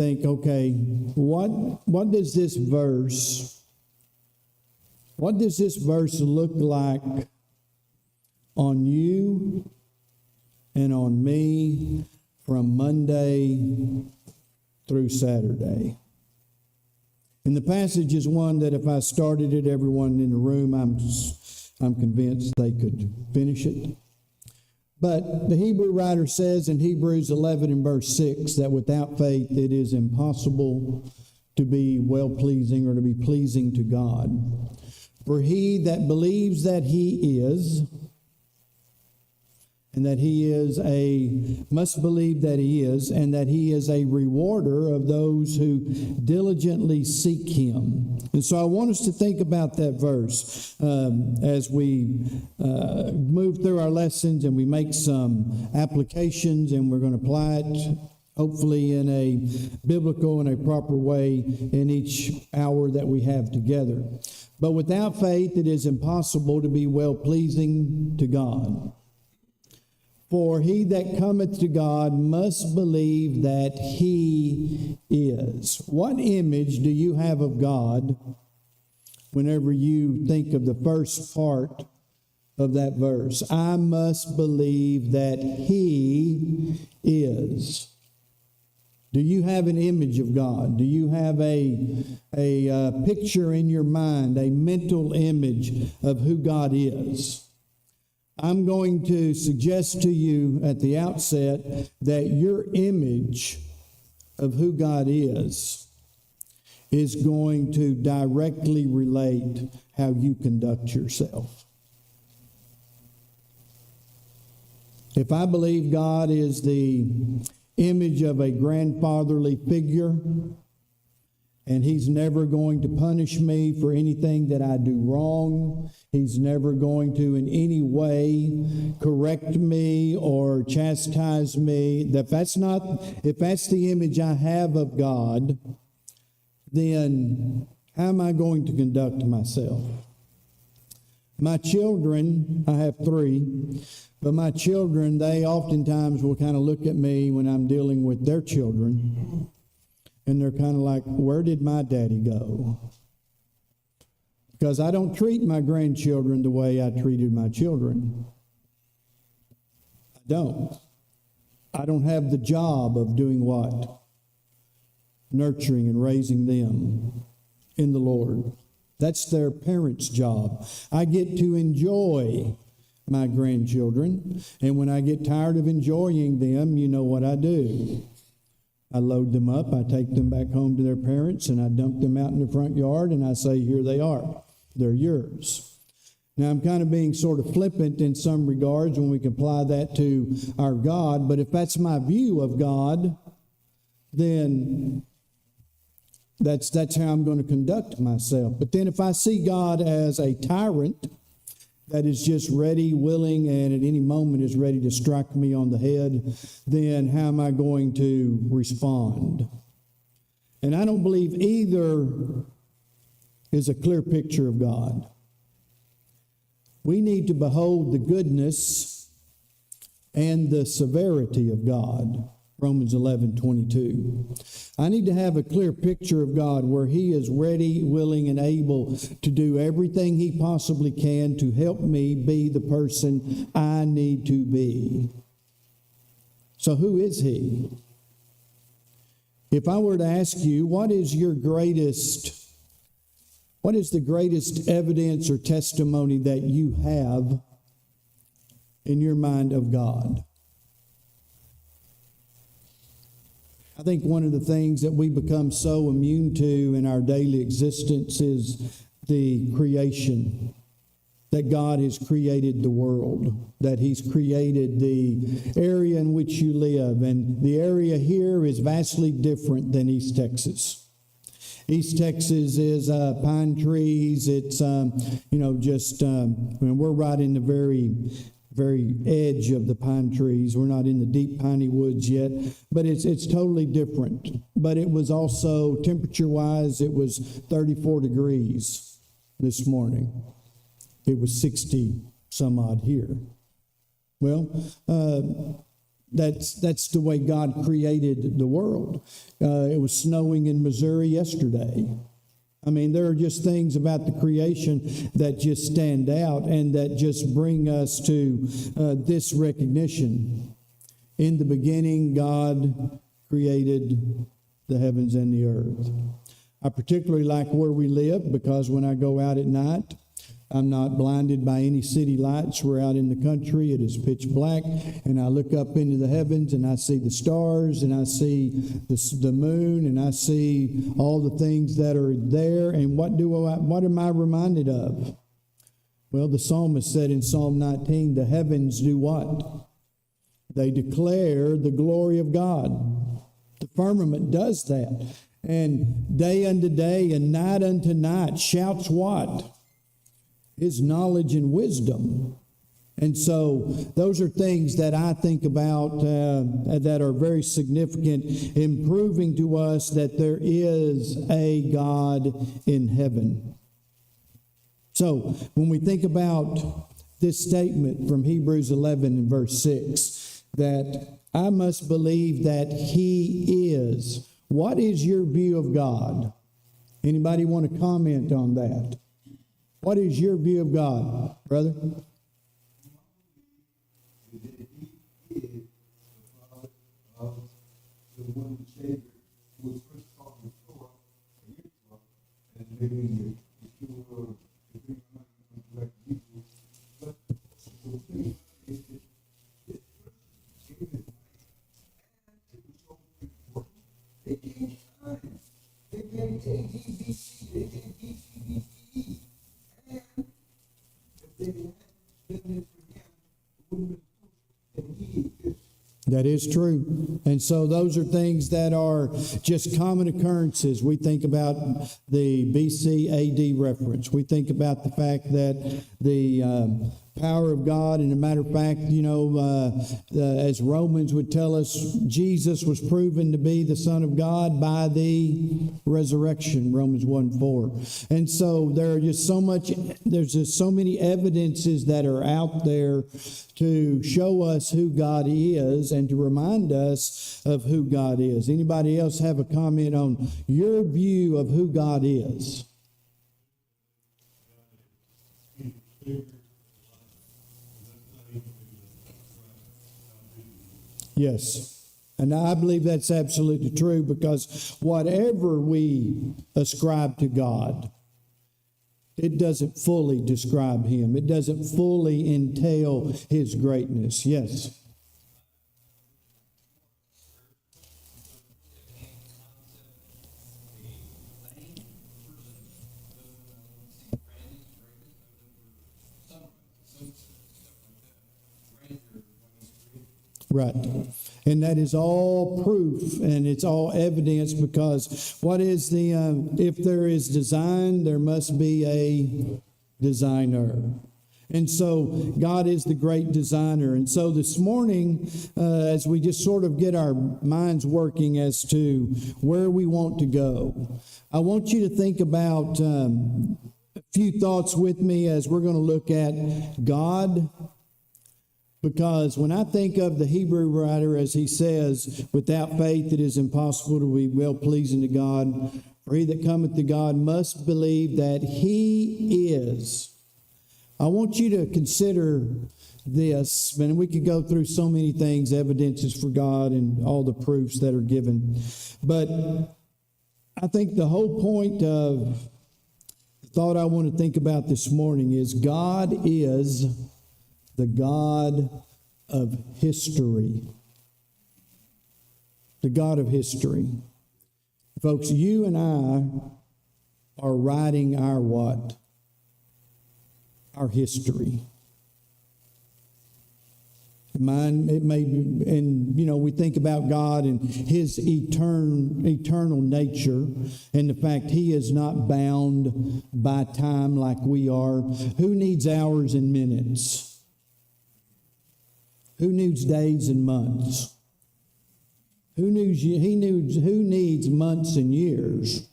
think, okay, what does this verse look like on you and on me from Monday through Saturday? And the passage is one that if I started it, everyone in the room, I'm convinced they could finish it. But the Hebrew writer says in Hebrews 11 and verse 6 that without faith it is impossible to be well-pleasing or to be pleasing to God. For he that believes that he is, and that must believe that he is, and that he is a rewarder of those who diligently seek him. And so I want us to think about that verse as we move through our lessons and we make some applications, and we're going to apply it hopefully in a biblical and a proper way in each hour that we have together. But without faith it is impossible to be well-pleasing to God. For he that cometh to God must believe that he is. What image do you have of God whenever you think of the first part of that verse? I must believe that he is. Do you have an image of God? Do you have a picture in your mind, a mental image of who God is? I'm going to suggest to you at the outset that your image of who God is going to directly relate how you conduct yourself. If I believe God is the image of a grandfatherly figure, and he's never going to punish me for anything that I do wrong. He's never going to in any way correct me or chastise me. If that's the image I have of God, then how am I going to conduct myself? My children, I have 3, but my children, they oftentimes will kind of look at me when I'm dealing with their children, and they're kind of like, where did my daddy go? Because I don't treat my grandchildren the way I treated my children. I don't. I don't have the job of doing what? Nurturing and raising them in the Lord. That's their parents' job. I get to enjoy my grandchildren, and when I get tired of enjoying them, you know what I do. I load them up, I take them back home to their parents, and I dump them out in the front yard, and I say, here they are. They're yours. Now, I'm kind of being sort of flippant in some regards when we can apply that to our God, but if that's my view of God, then that's how I'm going to conduct myself. But then if I see God as a tyrant that is just ready, willing, and at any moment is ready to strike me on the head, then how am I going to respond? And I don't believe either is a clear picture of God. We need to behold the goodness and the severity of God. Romans 11:22. I need to have a clear picture of God where he is ready, willing, and able to do everything he possibly can to help me be the person I need to be. So who is he? If I were to ask you, what is the greatest evidence or testimony that you have in your mind of God? I think one of the things that we become so immune to in our daily existence is the creation. That God has created the world, that he's created the area in which you live. And the area here is vastly different than East Texas. East Texas is pine trees. It's, we're right in the very edge of the pine trees. We're not in the deep piney woods yet, but it's totally different. But it was also, temperature-wise, it was 34 degrees this morning. It was 60 some odd here. Well, That's the way God created the world. It was snowing in Missouri yesterday. I mean, there are just things about the creation that just stand out and that just bring us to this recognition. In the beginning, God created the heavens and the earth. I particularly like where we live because when I go out at night, I'm not blinded by any city lights. We're out in the country. It is pitch black. And I look up into the heavens and I see the stars and I see the moon and I see all the things that are there. And what am I reminded of? Well, the psalmist said in Psalm 19, the heavens do what? They declare the glory of God. The firmament does that. And day unto day and night unto night shouts what? His knowledge and wisdom. And so those are things that I think about that are very significant in proving to us that there is a God in heaven. So when we think about this statement from Hebrews 11 and verse 6, that I must believe that He is. What is your view of God? Anybody want to comment on that? What is your view of God, brother? That is true. And so those are things that are just common occurrences. We think about the BC AD reference. We think about the fact that the power of God, and a matter of fact, as Romans would tell us, Jesus was proven to be the Son of God by the resurrection, Romans 1:4. And so there's just so many evidences that are out there to show us who God is and to remind us of who God is. Anybody else have a comment on your view of who God is? Yes. And I believe that's absolutely true, because whatever we ascribe to God, it doesn't fully describe Him. It doesn't fully entail His greatness. Yes. Right. And that is all proof and it's all evidence, because what is if there is design, there must be a designer. And so God is the great designer. And so this morning, as we just sort of get our minds working as to where we want to go, I want you to think about a few thoughts with me as we're going to look at God. Because when I think of the Hebrew writer, as he says, without faith it is impossible to be well-pleasing to God. For he that cometh to God must believe that He is. I want you to consider this, and we could go through so many things, evidences for God and all the proofs that are given. But I think the whole point of the thought I want to think about this morning is God is the God of history. The God of history. Folks, you and I are writing our what? Our history. It may be, and we think about God and His eternal nature, and the fact He is not bound by time like we are. Who needs hours and minutes? Who needs days and months? Who needs months and years?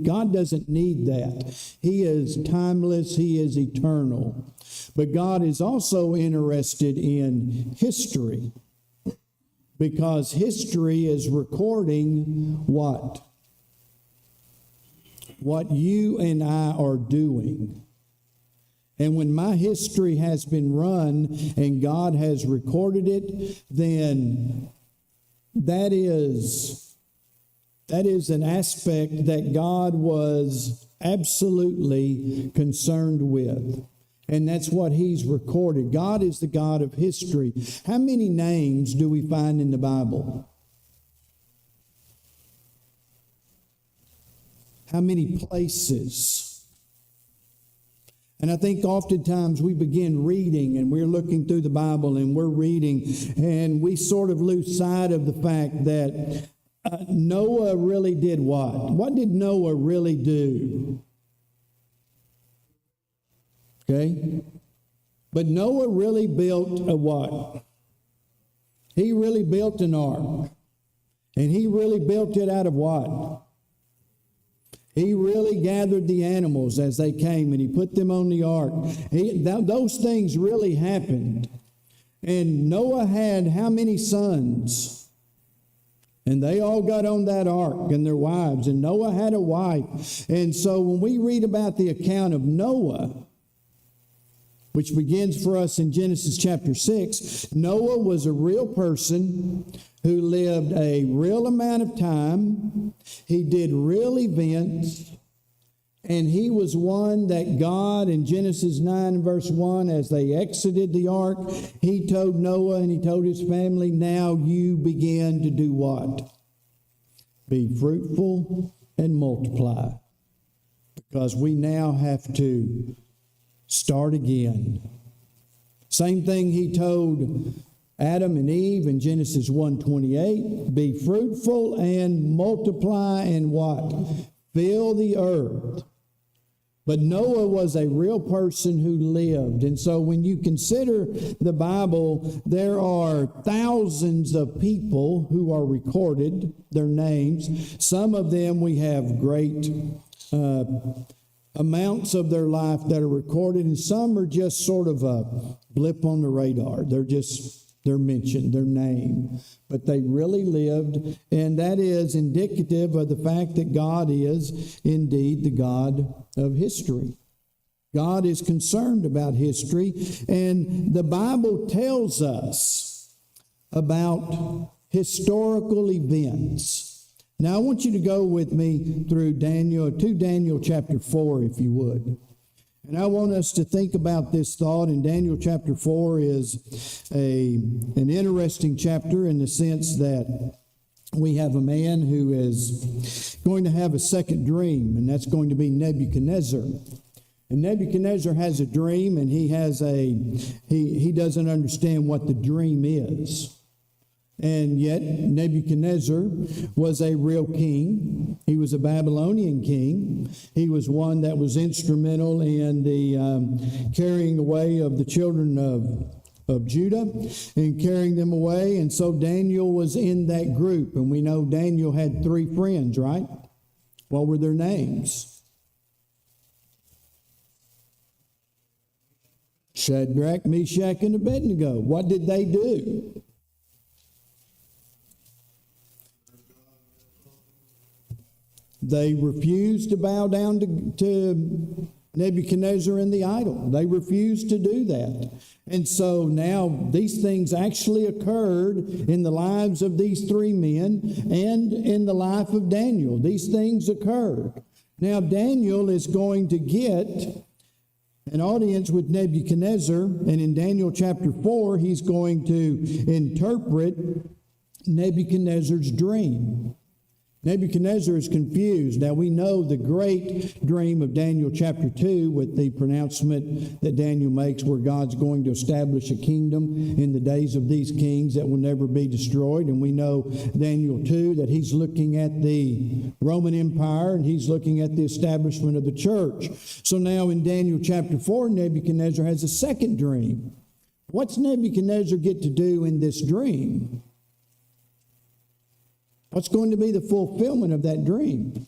God doesn't need that. He is timeless. He is eternal. But God is also interested in history. Because history is recording what? What you and I are doing. And when my history has been run and God has recorded it, then that is an aspect that God was absolutely concerned with. And that's what He's recorded. God is the God of history. How many names do we find in the Bible? How many places? And I think oftentimes we begin reading and we're looking through the Bible and we're reading and we sort of lose sight of the fact that Noah really did what? What did Noah really do? Okay? But Noah really built a what? He really built an ark. And he really built it out of what? He really gathered the animals as they came and he put them on the ark. Those things really happened. And Noah had how many sons? And they all got on that ark and their wives. And Noah had a wife. And so when we read about the account of Noah, which begins for us in Genesis chapter 6, Noah was a real person who lived a real amount of time. He did real events. And he was one that God, in Genesis 9 verse 1, as they exited the ark, He told Noah and He told his family, now you begin to do what? Be fruitful and multiply. Because we now have to start again. Same thing He told Adam and Eve in Genesis 1:28. Be fruitful and multiply and what? Fill the earth. But Noah was a real person who lived. And so when you consider the Bible, there are thousands of people who are recorded, their names. Some of them we have great amounts of their life that are recorded, and some are just sort of a blip on the radar. They're mentioned, their name. But they really lived, and that is indicative of the fact that God is indeed the God of history. God is concerned about history, and the Bible tells us about historical events. Now I want you to go with me through Daniel chapter 4, if you would. And I want us to think about this thought. And Daniel chapter 4 is an interesting chapter in the sense that we have a man who is going to have a second dream, and that's going to be Nebuchadnezzar. And Nebuchadnezzar has a dream, and he doesn't understand what the dream is. And yet Nebuchadnezzar was a real king. He was a Babylonian king. He was one that was instrumental in the carrying away of the children of Judah and carrying them away. And so Daniel was in that group. And we know Daniel had 3 friends, right? What were their names? Shadrach, Meshach, and Abednego. What did they do? They refused to bow down to Nebuchadnezzar and the idol. They refused to do that. And so now these things actually occurred in the lives of these 3 men and in the life of Daniel. These things occurred. Now Daniel is going to get an audience with Nebuchadnezzar, and in Daniel chapter 4, he's going to interpret Nebuchadnezzar's dream. Nebuchadnezzar is confused. Now we know the great dream of Daniel chapter 2 with the pronouncement that Daniel makes where God's going to establish a kingdom in the days of these kings that will never be destroyed. And we know Daniel 2 that he's looking at the Roman Empire and he's looking at the establishment of the church. So now in Daniel chapter 4, Nebuchadnezzar has a second dream. What's Nebuchadnezzar get to do in this dream? What's going to be the fulfillment of that dream? He's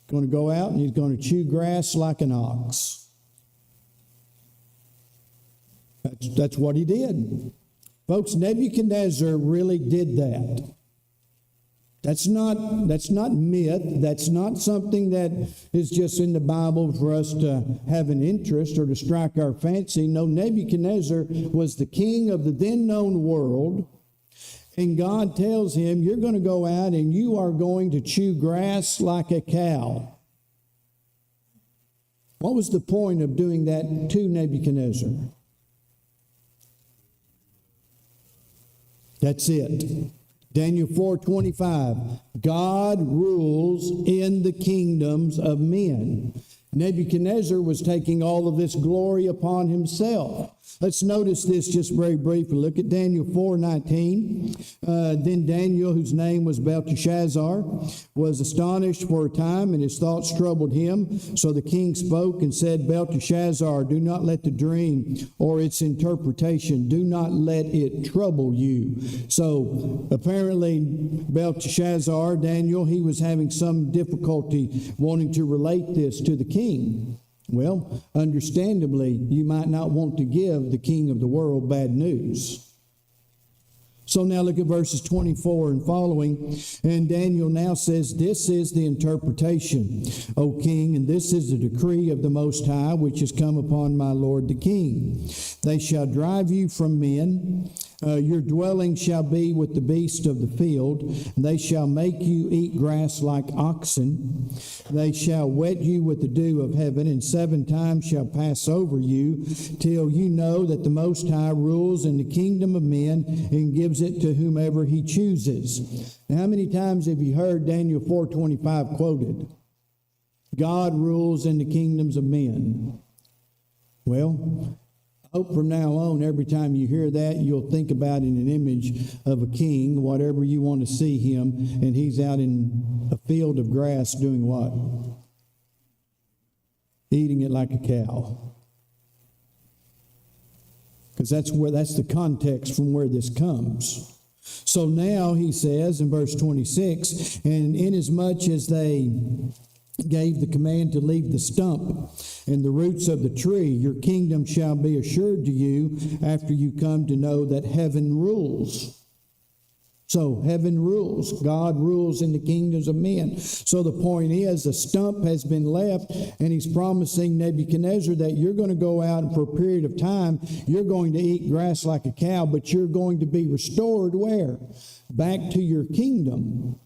going to go out and he's going to chew grass like an ox. That's what he did. Folks, Nebuchadnezzar really did that. That's not myth. That's not something that is just in the Bible for us to have an interest or to strike our fancy. No, Nebuchadnezzar was the king of the then known world. And God tells him, you're going to go out and you are going to chew grass like a cow. What was the point of doing that to Nebuchadnezzar? That's it. Daniel 4:25, God rules in the kingdoms of men. Nebuchadnezzar was taking all of this glory upon himself. Let's notice this just very briefly. Look at Daniel 4:19. Then Daniel, whose name was Belteshazzar, was astonished for a time, and his thoughts troubled him. So the king spoke and said, Belteshazzar, do not let the dream or its interpretation, do not let it trouble you. So apparently Belteshazzar, Daniel, he was having some difficulty wanting to relate this to the king. Well, understandably, you might not want to give the king of the world bad news. So now look at verses 24 and following. And Daniel now says, this is the interpretation, O king, and this is the decree of the Most High, which has come upon my lord the king. They shall drive you from men. Your dwelling shall be with the beasts of the field. They shall make you eat grass like oxen. They shall wet you with the dew of heaven, and 7 times shall pass over you, till you know that the Most High rules in the kingdom of men and gives it to whomever he chooses. Now, how many times have you heard Daniel 4:25 quoted? God rules in the kingdoms of men. Well, I hope from now on, every time you hear that, you'll think about in an image of a king, whatever you want to see him, and he's out in a field of grass doing what? Eating it like a cow. Because that's the context from where this comes. So now he says in verse 26, and inasmuch as they gave the command to leave the stump and the roots of the tree, your kingdom shall be assured to you after you come to know that heaven rules. So heaven rules. God rules in the kingdoms of men. So the point is, the stump has been left, and he's promising Nebuchadnezzar that you're going to go out and for a period of time, you're going to eat grass like a cow, but you're going to be restored where? Back to your kingdom.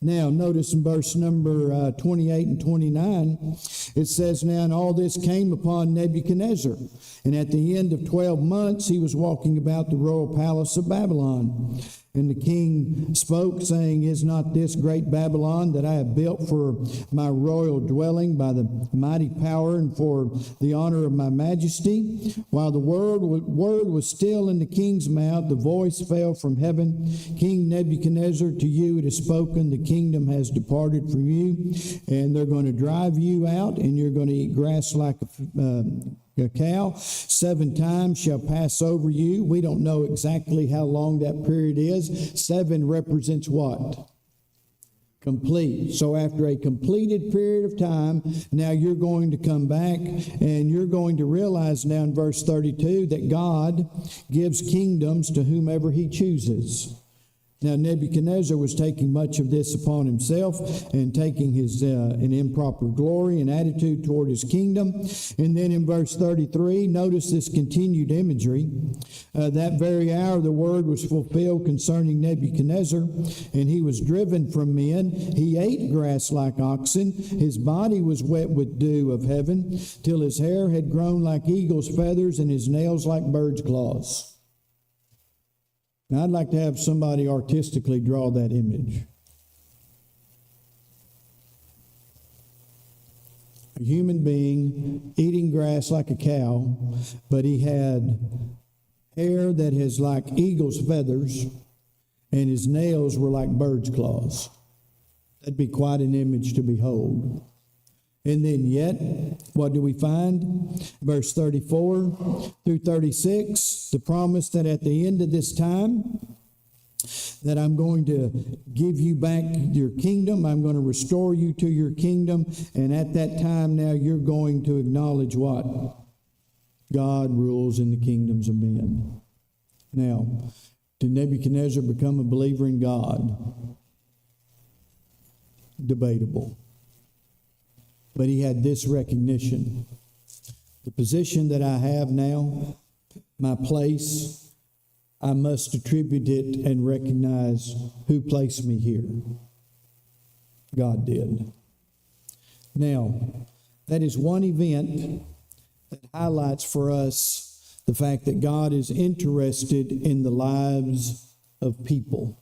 Now, notice in verse number 28 and 29, it says, now, and all this came upon Nebuchadnezzar. And at the end of 12 months, he was walking about the royal palace of Babylon. And the king spoke, saying, is not this great Babylon that I have built for my royal dwelling by the mighty power and for the honor of my majesty? While the word was still in the king's mouth, the voice fell from heaven, King Nebuchadnezzar, to you it is spoken, the kingdom has departed from you, and they're going to drive you out, and you're going to eat grass like a cow. 7 times shall pass over you. We don't know exactly how long that period is. 7 represents what? Complete. So after a completed period of time, now you're going to come back and you're going to realize now in verse 32 that God gives kingdoms to whomever he chooses. Now, Nebuchadnezzar was taking much of this upon himself and taking his an improper glory and attitude toward his kingdom. And then in verse 33, notice this continued imagery. That very hour the word was fulfilled concerning Nebuchadnezzar, and he was driven from men. He ate grass like oxen. His body was wet with dew of heaven, till his hair had grown like eagle's feathers and his nails like bird's claws. Now, I'd like to have somebody artistically draw that image. A human being eating grass like a cow, but he had hair that is like eagle's feathers, and his nails were like bird's claws. That'd be quite an image to behold. And then yet, what do we find? Verse 34 through 36, the promise that at the end of this time, that I'm going to give you back your kingdom. I'm going to restore you to your kingdom. And at that time now, you're going to acknowledge what? God rules in the kingdoms of men. Now, did Nebuchadnezzar become a believer in God? Debatable. But he had this recognition. The position that I have now, my place, I must attribute it and recognize who placed me here. God did. Now, that is one event that highlights for us the fact that God is interested in the lives of people.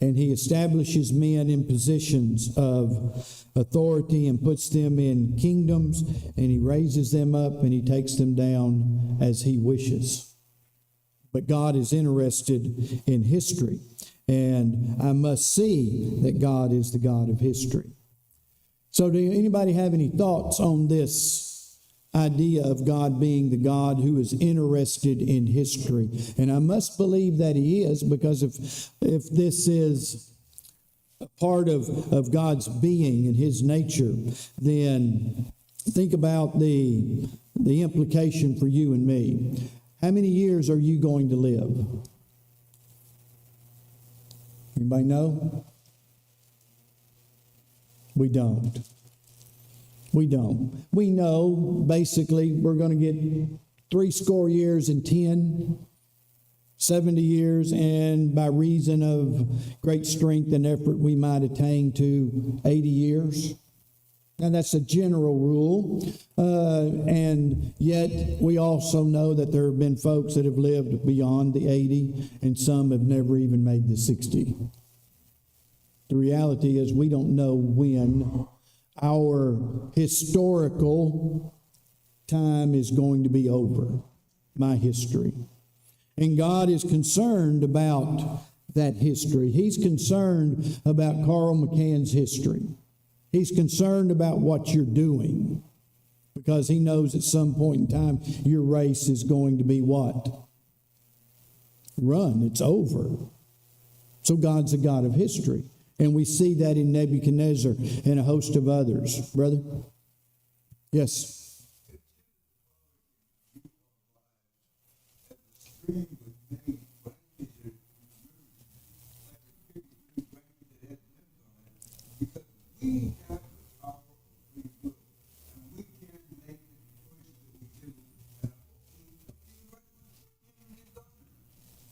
And He establishes men in positions of authority and puts them in kingdoms, and He raises them up and He takes them down as He wishes. But God is interested in history, and I must see that God is the God of history. So do anybody have any thoughts on this idea of God being the God who is interested in history? And I must believe that He is, because if this is a part of God's being and His nature, then think about the implication for you and me. How many years are you going to live? Anybody know? We don't. We don't. We know, basically, we're going to get 70 years and 10, 70 years, and by reason of great strength and effort, we might attain to 80 years. Now, that's a general rule, and yet we also know that there have been folks that have lived beyond the 80, and some have never even made the 60. The reality is we don't know when our historical time is going to be over, my history. And God is concerned about that history. He's concerned about Carl McCann's history. He's concerned about what you're doing, because He knows at some point in time your race is going to be what? Run. It's over. So God's a God of history. And we see that in Nebuchadnezzar and a host of others. Brother? Yes.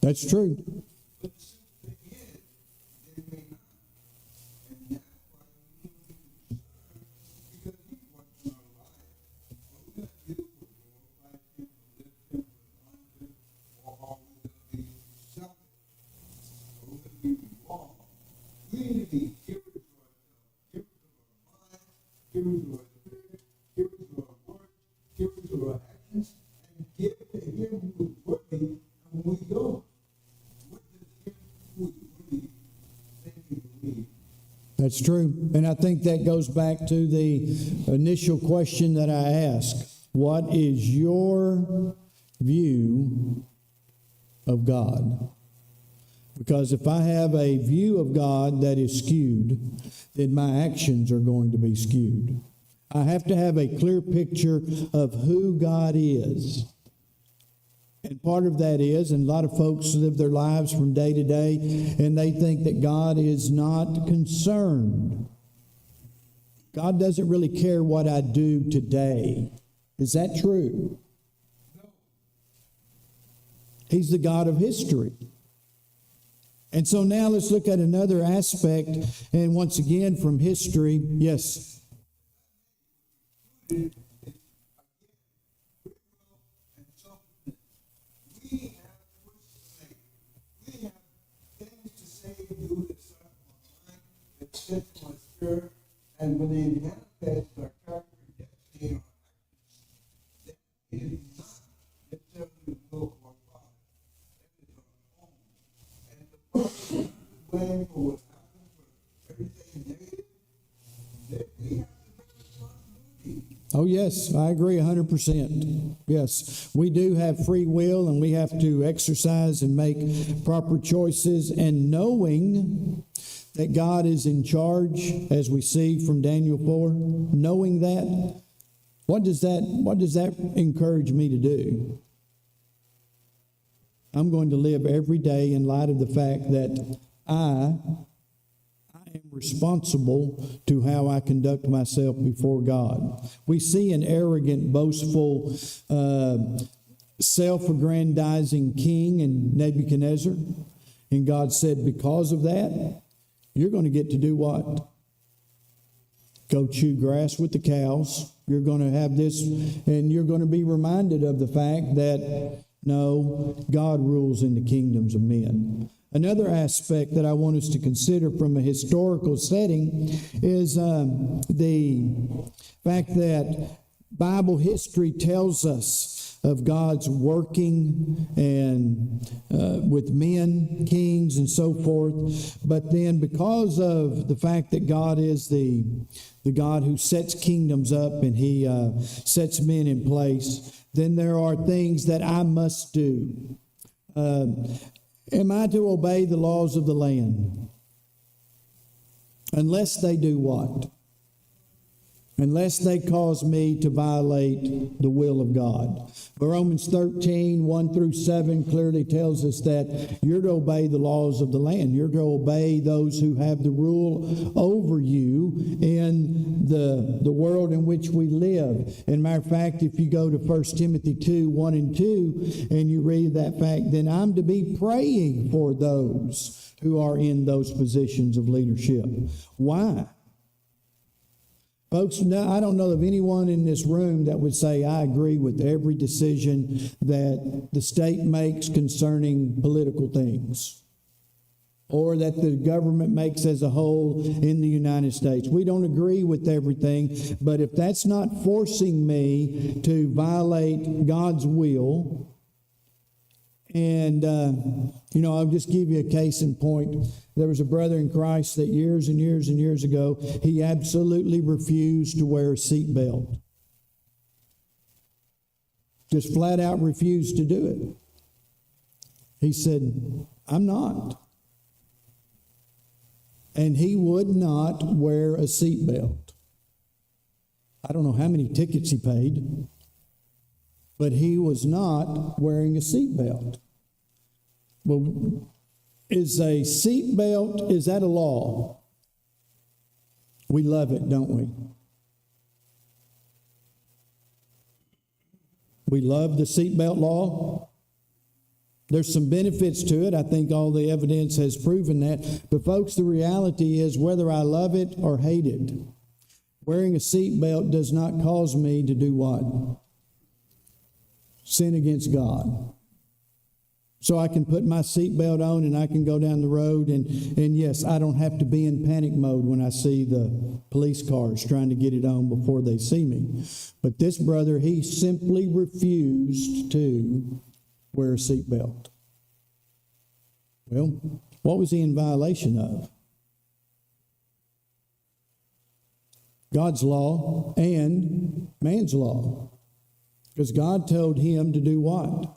That's true. That's true. And I think that goes back to the initial question that I asked. What is your view of God? Because if I have a view of God that is skewed, then my actions are going to be skewed. I have to have a clear picture of who God is. And part of that is, and a lot of folks live their lives from day to day, and they think that God is not concerned. God doesn't really care what I do today. Is that true? No. He's the God of history. And so now let's look at another aspect, and once again from history. Yes. And when they manifest our character, destiny, that is not necessarily the will of our Father. That is our own. And the person is blamed for what happened, for everything negative, that we have to take responsibility. Oh, yes, I agree 100%. Yes, we do have free will, and we have to exercise and make proper choices, and knowing that God is in charge, as we see from Daniel 4, knowing that, what does that encourage me to do? I'm going to live every day in light of the fact that I am responsible to how I conduct myself before God. We see an arrogant, boastful, self-aggrandizing king in Nebuchadnezzar. And God said, because of that, you're going to get to do what? Go chew grass with the cows. You're going to have this, and you're going to be reminded of the fact that, no, God rules in the kingdoms of men. Another aspect that I want us to consider from a historical setting is the fact that Bible history tells us of God's working and with men, kings, and so forth. But then because of the fact that God is the God who sets kingdoms up and He sets men in place, then there are things that I must do. Am I to obey the laws of the land? Unless they do what? Unless they cause me to violate the will of God. But Romans 13, 1 through 7 clearly tells us that you're to obey the laws of the land. You're to obey those who have the rule over you in the world in which we live. And matter of fact, if you go to 1 Timothy 2, 1 and 2, and you read that fact, then I'm to be praying for those who are in those positions of leadership. Why? Folks, no, I don't know of anyone in this room that would say, I agree with every decision that the state makes concerning political things, or that the government makes as a whole in the United States. We don't agree with everything, but if that's not forcing me to violate God's will, and, I'll just give you a case in point. There was a brother in Christ that years and years and years ago, he absolutely refused to wear a seatbelt. Just flat out refused to do it. He said, I'm not. And he would not wear a seatbelt. I don't know how many tickets he paid, but he was not wearing a seatbelt. Well, is a seatbelt, is that a law? We love it, don't we? We love the seatbelt law. There's some benefits to it. I think all the evidence has proven that. But folks, the reality is whether I love it or hate it, wearing a seatbelt does not cause me to do what? Sin against God. So I can put my seatbelt on and I can go down the road and yes, I don't have to be in panic mode when I see the police cars trying to get it on before they see me. But this brother, he simply refused to wear a seatbelt. Well, what was he in violation of? God's law and man's law. Because God told him to do what?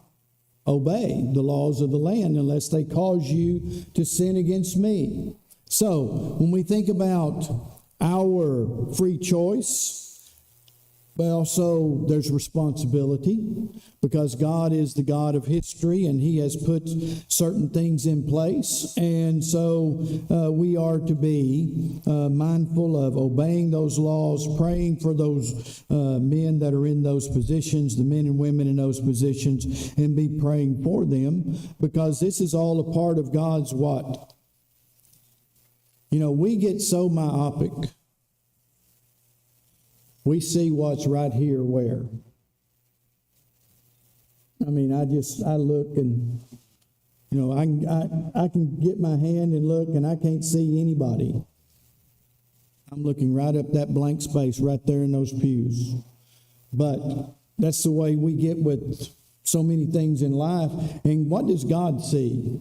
Obey the laws of the land unless they cause you to sin against me. So, when we think about our free choice, but also there's responsibility because God is the God of history and He has put certain things in place. And so we are to be mindful of obeying those laws, praying for those men that are in those positions, the men and women in those positions, and be praying for them because this is all a part of God's what? We get so myopic. We see what's right here where. I mean, I look and, I can get my hand and look and I can't see anybody. I'm looking right up that blank space right there in those pews. But that's the way we get with so many things in life. And what does God see?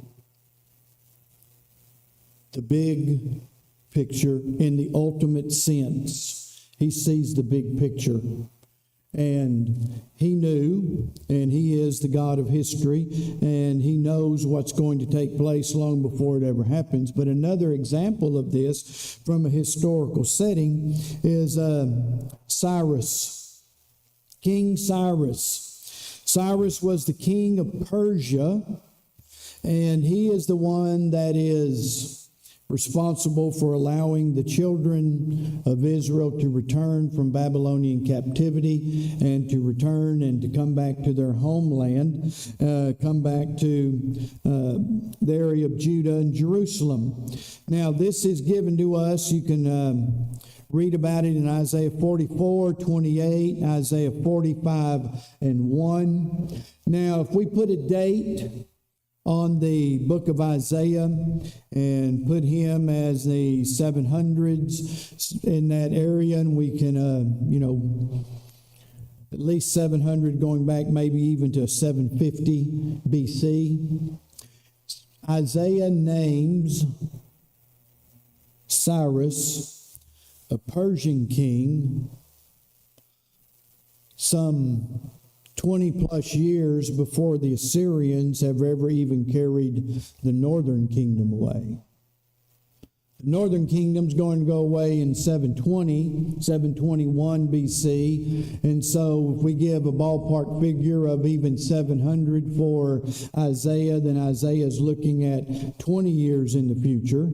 The big picture in the ultimate sense. He sees the big picture. And He knew, and He is the God of history, and He knows what's going to take place long before it ever happens. But another example of this from a historical setting is Cyrus. King Cyrus. Cyrus was the king of Persia And he is the one that is responsible for allowing the children of Israel to return from Babylonian captivity and to return and to come back to their homeland, come back to the area of Judah and Jerusalem. Now, this is given to us. You can read about it in Isaiah 44:28, Isaiah 45:1. Now, if we put a date on the book of Isaiah and put him as the 700s in that area, and we can, at least 700 going back maybe even to 750 BC. Isaiah names Cyrus, a Persian king, some 20 plus years before the Assyrians have ever even carried the northern kingdom away. The northern kingdom's going to go away in 721 BC. And so if we give a ballpark figure of even 700 for Isaiah, then Isaiah is looking at 20 years in the future,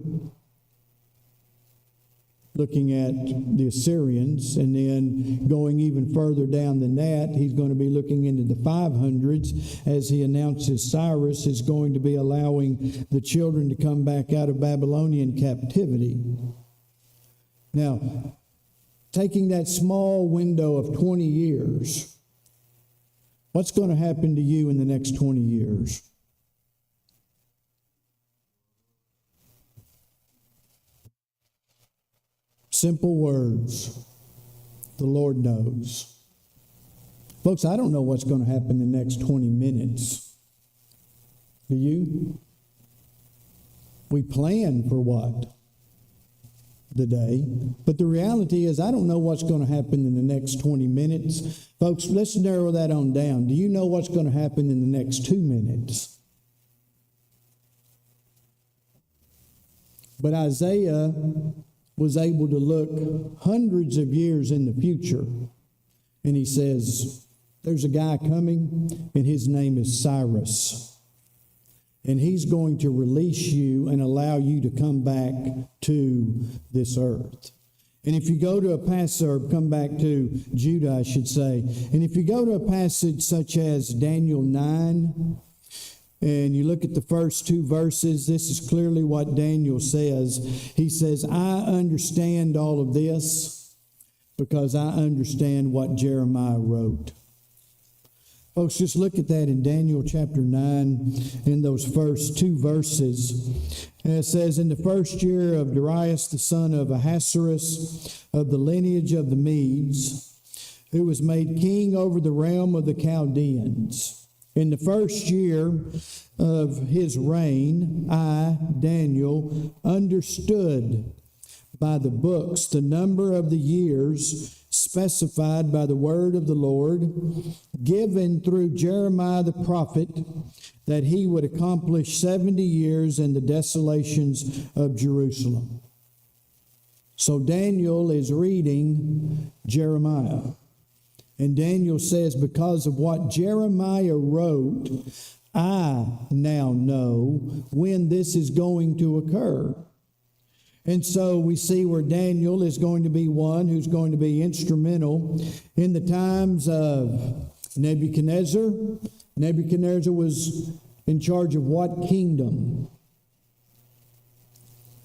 looking at the Assyrians, and then going even further down than that, he's going to be looking into the 500s as he announces Cyrus is going to be allowing the children to come back out of Babylonian captivity. Now, taking that small window of 20 years, what's going to happen to you in the next 20 years? Simple words. The Lord knows. Folks, I don't know what's going to happen in the next 20 minutes. Do you? We plan for what? The day. But the reality is, I don't know what's going to happen in the next 20 minutes. Folks, let's narrow that on down. Do you know what's going to happen in the next 2 minutes? But Isaiah was able to look hundreds of years in the future. And he says, there's a guy coming, and his name is Cyrus. And he's going to release you and allow you to come back to this earth. And if you go to a passage, or come back to Judah, I should say, and if you go to a passage such as Daniel 9, and you look at the first 2 verses, this is clearly what Daniel says. He says, I understand all of this because I understand what Jeremiah wrote. Folks, just look at that in Daniel chapter 9, in those first 2 verses. And it says, in the first year of Darius, the son of Ahasuerus, of the lineage of the Medes, who was made king over the realm of the Chaldeans. In the first year of his reign, I, Daniel, understood by the books the number of the years specified by the word of the Lord, given through Jeremiah the prophet, that he would accomplish 70 years in the desolations of Jerusalem. So Daniel is reading Jeremiah. And Daniel says, because of what Jeremiah wrote, I now know when this is going to occur. And so we see where Daniel is going to be one who's going to be instrumental in the times of Nebuchadnezzar. Nebuchadnezzar was in charge of what kingdom?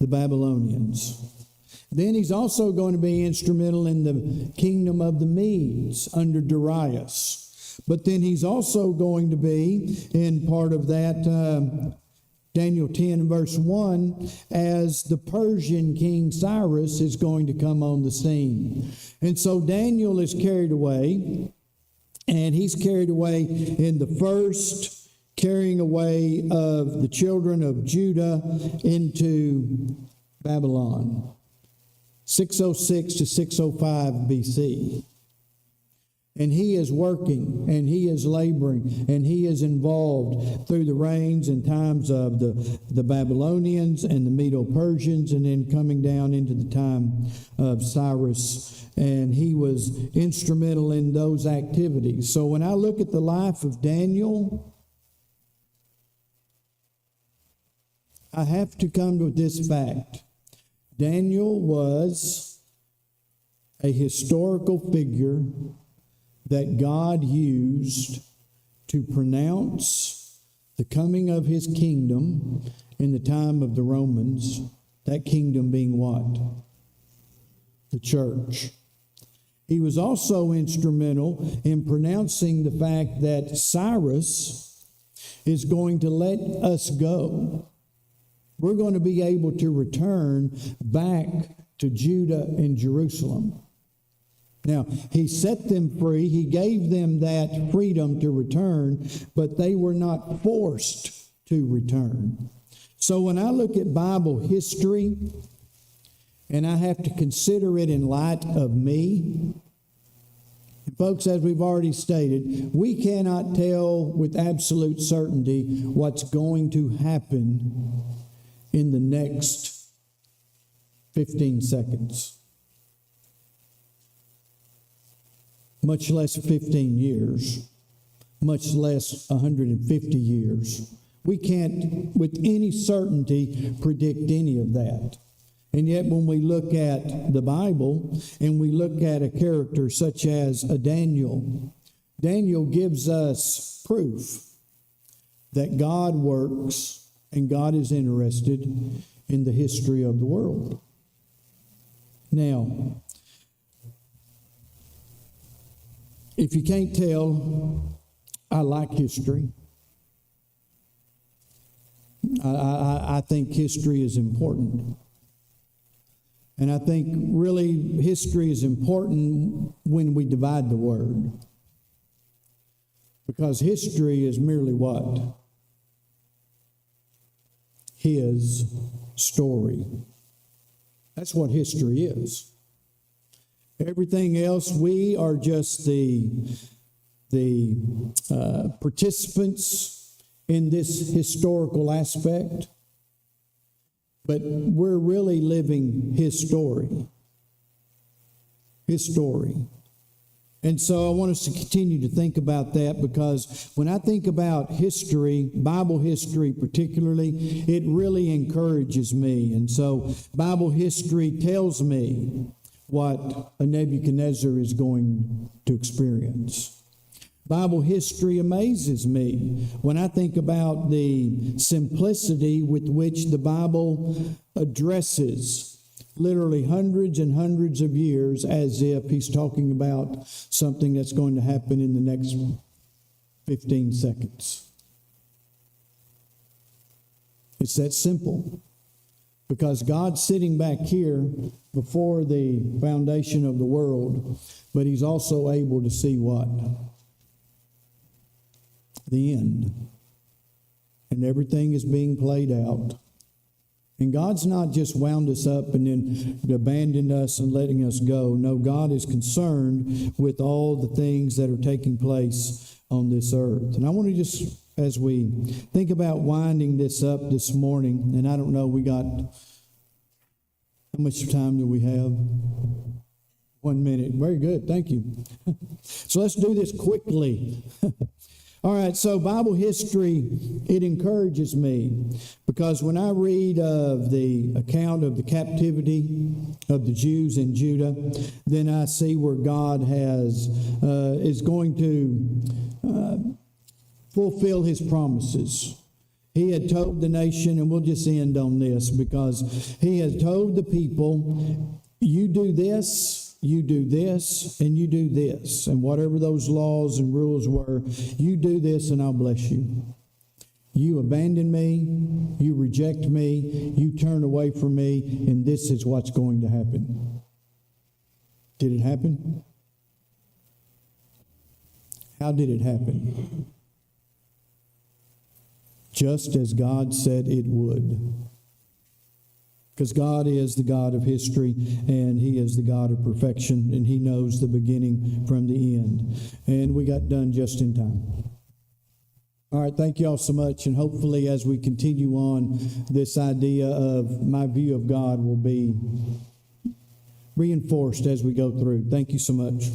The Babylonians. Then he's also going to be instrumental in the kingdom of the Medes under Darius. But then he's also going to be in part of that, Daniel 10 verse 1, as the Persian king Cyrus is going to come on the scene. And so Daniel is carried away, and he's carried away in the first carrying away of the children of Judah into Babylon. 606 to 605 BC. And he is working, and he is laboring, and he is involved through the reigns and times of the Babylonians and the Medo-Persians, and then coming down into the time of Cyrus. And he was instrumental in those activities. So when I look at the life of Daniel, I have to come to this fact. Daniel was a historical figure that God used to pronounce the coming of his kingdom in the time of the Romans, that kingdom being what? The church. He was also instrumental in pronouncing the fact that Cyrus is going to let us go. We're going to be able to return back to Judah and Jerusalem. Now, he set them free. He gave them that freedom to return, but they were not forced to return. So when I look at Bible history, and I have to consider it in light of me, and folks, as we've already stated, we cannot tell with absolute certainty what's going to happen in the next 15 seconds. Much less 15 years, much less 150 years. We can't, with any certainty, predict any of that. And yet when we look at the Bible and we look at a character such as a Daniel, Daniel gives us proof that God works and God is interested in the history of the world. Now, if you can't tell, I like history. I think history is important. And I think really history is important when we divide the word. Because history is merely what? His story. That's what history is. Everything else, we are just the participants in this historical aspect, but we're really living his story. His story. And so I want us to continue to think about that, because when I think about history, Bible history particularly, it really encourages me. And so Bible history tells me what a Nebuchadnezzar is going to experience. Bible history amazes me when I think about the simplicity with which the Bible addresses literally hundreds and hundreds of years as if he's talking about something that's going to happen in the next 15 seconds. It's that simple. Because God's sitting back here before the foundation of the world, but he's also able to see what? The end. And everything is being played out. And God's not just wound us up and then abandoned us and letting us go. No, God is concerned with all the things that are taking place on this earth. And I want to just, as we think about winding this up this morning, and I don't know, we got, how much time do we have? 1 minute. Very good. Thank you. So let's do this quickly. All right, so Bible history, it encourages me, because when I read of the account of the captivity of the Jews in Judah, then I see where God is going to fulfill his promises. He had told the nation, and we'll just end on this, because he has told the people, you do this, you do this, and you do this. And whatever those laws and rules were, you do this and I'll bless you. You abandon me, you reject me, you turn away from me, and this is what's going to happen. Did it happen? How did it happen? Just as God said it would. Because God is the God of history, and he is the God of perfection, and he knows the beginning from the end. And we got done just in time. All right, thank you all so much, and hopefully as we continue on, this idea of my view of God will be reinforced as we go through. Thank you so much.